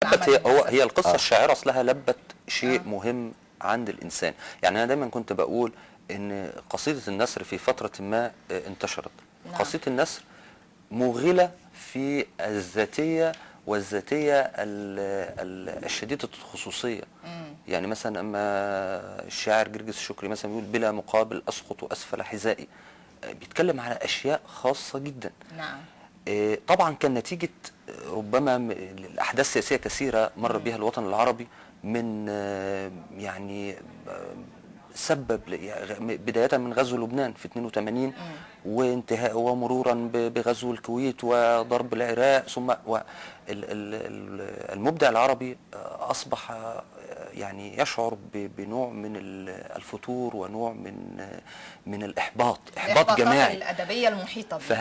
هي القصة الشاعرة أصلها لبت شيء مهم عند الإنسان. يعني أنا دايما كنت بقول إن قصيدة النثر في فترة ما انتشرت. قصيدة النثر مغلة في الذاتية والذاتية الشديدة الخصوصية. يعني مثلا أما الشاعر جرجس الشكري مثلا بيقول: بلا مقابل أسقط أسفل حذائي. بيتكلم على أشياء خاصة جدا. نعم. طبعا كان نتيجة ربما الأحداث سياسية كثيرة مر بها الوطن العربي، من يعني سبب بداية من غزو لبنان في 82 وانتهاء ومرورا بغزو الكويت وضرب العراق، ثم المبدع العربي أصبح يعني يشعر بنوع من الفتور ونوع من الإحباط جماعي. الأدبية المحيطة به.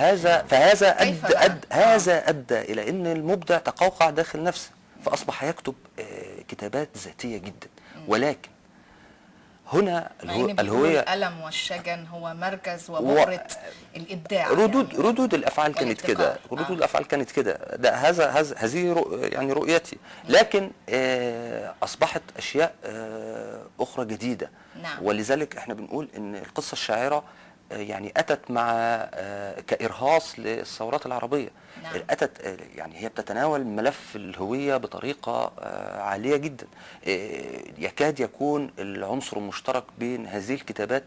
هذا أدى إلى أن المبدع تقوقع داخل نفسه، فأصبح يكتب كتابات ذاتية جدا. ولكن هنا الهوية، الألم والشجن هو مركز وبؤرة الإبداع. ردود الأفعال كانت كده، ردود الأفعال كانت كده. ده هذه يعني رؤيتي. لكن أصبحت أشياء أخرى جديدة. نعم. ولذلك احنا بنقول إن القصة الشاعرة يعني أتت مع كإرهاص للثورات العربية. نعم. أتت يعني هي بتتناول ملف الهوية بطريقة عالية جدا. يكاد يكون العنصر المشترك بين هذه الكتابات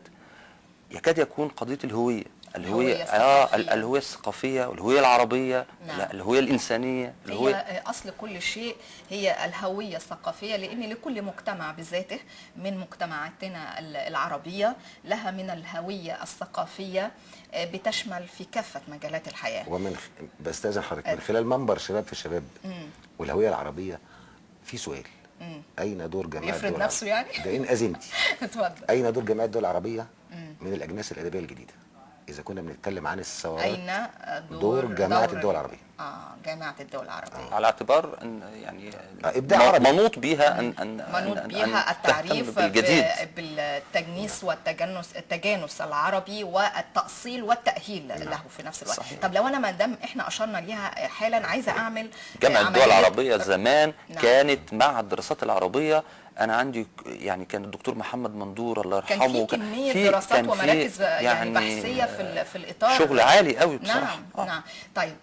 يكاد يكون قضية الهوية. الهوية الثقافية والهوية العربية. نعم. الهوية الإنسانية. هي أصل كل شيء هي الهوية الثقافية، لأن لكل مجتمع بذاته من مجتمعاتنا العربية لها من الهوية الثقافية بتشمل في كافة مجالات الحياة. بستأذن حضرتك من خلال منبر شباب في شباب والهوية العربية، في سؤال: أين دور جماعة الدول العربية؟ نفسه يعني؟ ده إن أذنتي. اتفضل. أين دور جماعة الدول العربية من الأجناس الأدبية الجديدة؟ إذا كنا بنتكلم عن الثورات، أين دور جماعة الدول العربية؟ جامعة الدول العربية على اعتبار أن يعني إبداع عربي منوط بها منوط بها التعريف بالتجنيس والتجانس العربي والتأصيل والتأهيل له في نفس الوقت. صحيح. طب لو أنا ما دام إحنا أشرنا ليها حالا، عايزة أعمل جامعة الدول العربية زمان كانت مع الدراسات العربية. انا عندي يعني كان الدكتور محمد مندور الله يرحمه، كان في كميه دراسات ومراكز يعني بحثيه في الاطار، شغل عالي قوي بصراحه. نعم. نعم. طيب